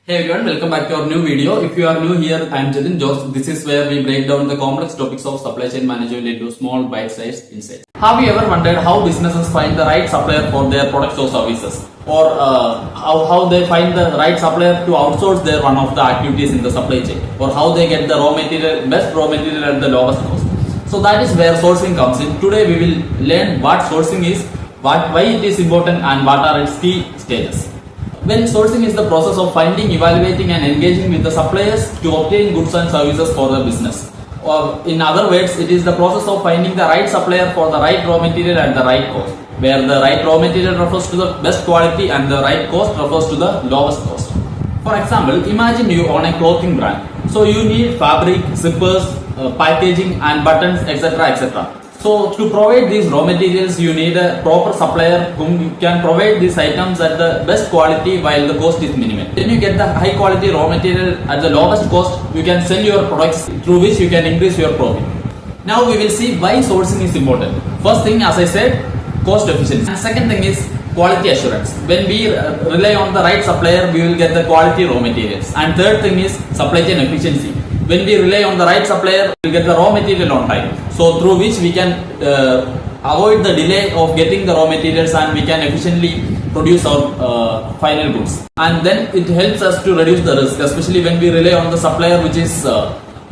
Hey everyone, welcome back to our new video. If you are new here, I am Jatin Jose. This is where we break down the complex topics of supply chain management into small bite-sized insights. Have you ever wondered how businesses find the right supplier for their products or services? Or how they find the right supplier to outsource their one of the activities in the supply chain? Or how they get the best raw material at the lowest cost? So that is where sourcing comes in. Today we will learn what sourcing is, why it is important and what are its key stages. When sourcing is the process of finding, evaluating and engaging with the suppliers to obtain goods and services for the business. Or in other words, it is the process of finding the right supplier for the right raw material at the right cost, where the right raw material refers to the best quality and the right cost refers to the lowest cost. For example, imagine you own a clothing brand. So you need fabric, zippers, packaging and buttons, etc. etc. So to provide these raw materials, you need a proper supplier whom can provide these items at the best quality while the cost is minimal. When you get the high quality raw material at the lowest cost, you can sell your products through which you can increase your profit. Now we will see why sourcing is important. First thing, as I said, cost efficiency. And second thing is quality assurance. When we rely on the right supplier, we will get the quality raw materials. And third thing is supply chain efficiency. When we rely on the right supplier, we will get the raw material on time. So through which we can avoid the delay of getting the raw materials and we can efficiently produce our final goods. And then it helps us to reduce the risk, especially when we rely on the supplier which is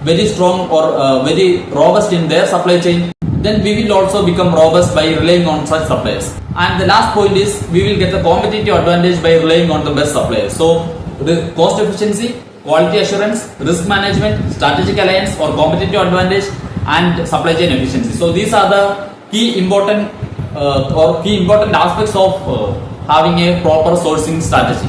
very strong or very robust in their supply chain. Then we will also become robust by relying on such suppliers. And the last point is we will get the competitive advantage by relying on the best suppliers. So the cost efficiency, quality assurance, risk management, strategic alliance or competitive advantage and supply chain efficiency. So these are the key important aspects of having a proper sourcing strategy.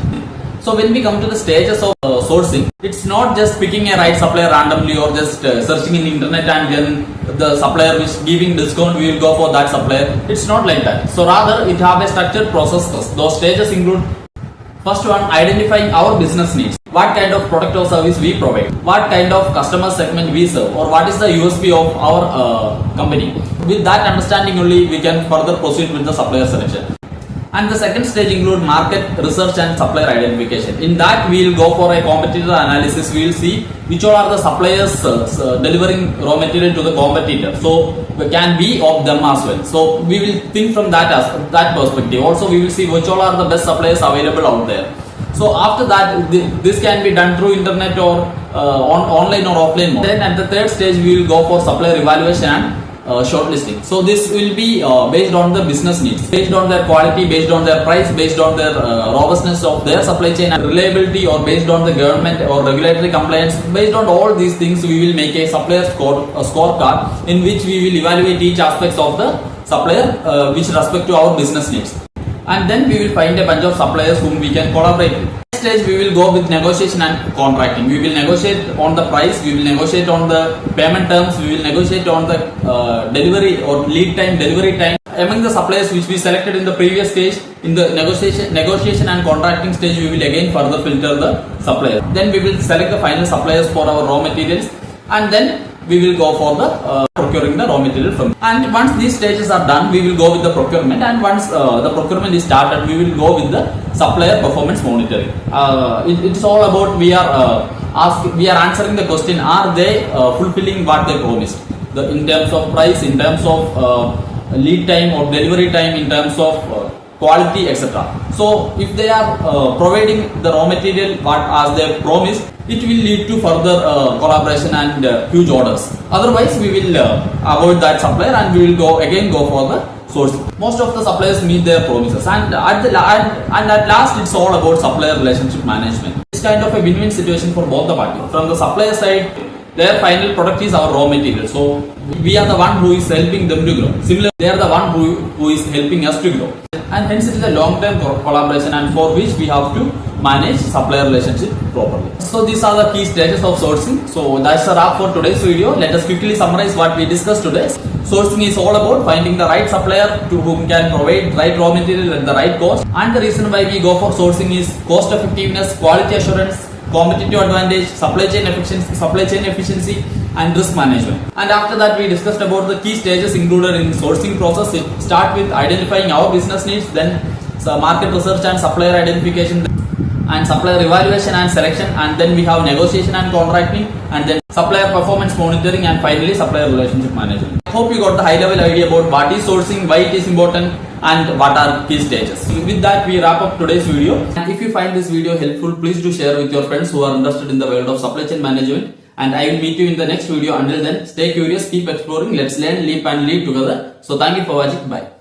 So when we come to the stages of sourcing, it's not just picking a right supplier randomly or just searching in the internet and then the supplier which giving discount, we will go for that supplier. It's not like that. So rather it have a structured process. Those stages include: first one, identifying our business needs. What kind of product or service we provide, what kind of customer segment we serve, or what is the USP of our company. With that understanding only we can further proceed with the supplier selection. And the second stage include market research and supplier identification. In that we will go for a competitor analysis. We will see which all are the suppliers delivering raw material to the competitor. So we can be of them as well. So we will think from that perspective. Also we will see which all are the best suppliers available out there. So after that, this can be done through internet or online or offline mode. Then at the third stage, we will go for supplier evaluation and shortlisting. So this will be based on the business needs, based on their quality, based on their price, based on their robustness of their supply chain and reliability, or based on the government or regulatory compliance. Based on all these things, we will make a supplier scorecard in which we will evaluate each aspects of the supplier which respect to our business needs. And then we will find a bunch of suppliers whom we can collaborate with. Next stage we will go with negotiation and contracting. We will negotiate on the price, we will negotiate on the payment terms, we will negotiate on the delivery or lead time, delivery time. Among the suppliers which we selected in the previous stage, in the negotiation and contracting stage, we will again further filter the suppliers. Then we will select the final suppliers for our raw materials, and then we will go for the procuring the raw material from. And once these stages are done, we will go with the procurement, and once the procurement is started, we will go with the supplier performance monitoring. It's all about we are answering the question: are they fulfilling what they promised? In terms of price, in terms of lead time or delivery time, in terms of quality, etc. So if they are providing the raw material as they promised, it will lead to further collaboration and huge orders. Otherwise, we will avoid that supplier and we will go for the sourcing. Most of the suppliers meet their promises, and at last, it's all about supplier relationship management. It's kind of a win-win situation for both the parties. From the supplier side, their final product is our raw material. So we are the one who is helping them to grow. Similarly, they are the one who is helping us to grow. And hence it is a long-term collaboration, and for which we have to manage supplier relationship properly. So these are the key stages of sourcing. So that's a wrap for today's video. Let us quickly summarize what we discussed today. Sourcing is all about finding the right supplier to whom can provide right raw material at the right cost. And the reason why we go for sourcing is cost effectiveness, quality assurance, competitive advantage, supply chain efficiency and risk management. And after that we discussed about the key stages included in sourcing process. Start with identifying our business needs, then market research and supplier identification, and supplier evaluation and selection, and then we have negotiation and contracting, and then supplier performance monitoring, and finally supplier relationship management. I hope you got the high level idea about what is sourcing, why it is important, and what are key stages. With that, we wrap up today's video. And if you find this video helpful, please do share with your friends who are interested in the world of supply chain management. And I will meet you in the next video. Until then, stay curious, keep exploring. Let's learn, leap and lead together. So thank you for watching. Bye.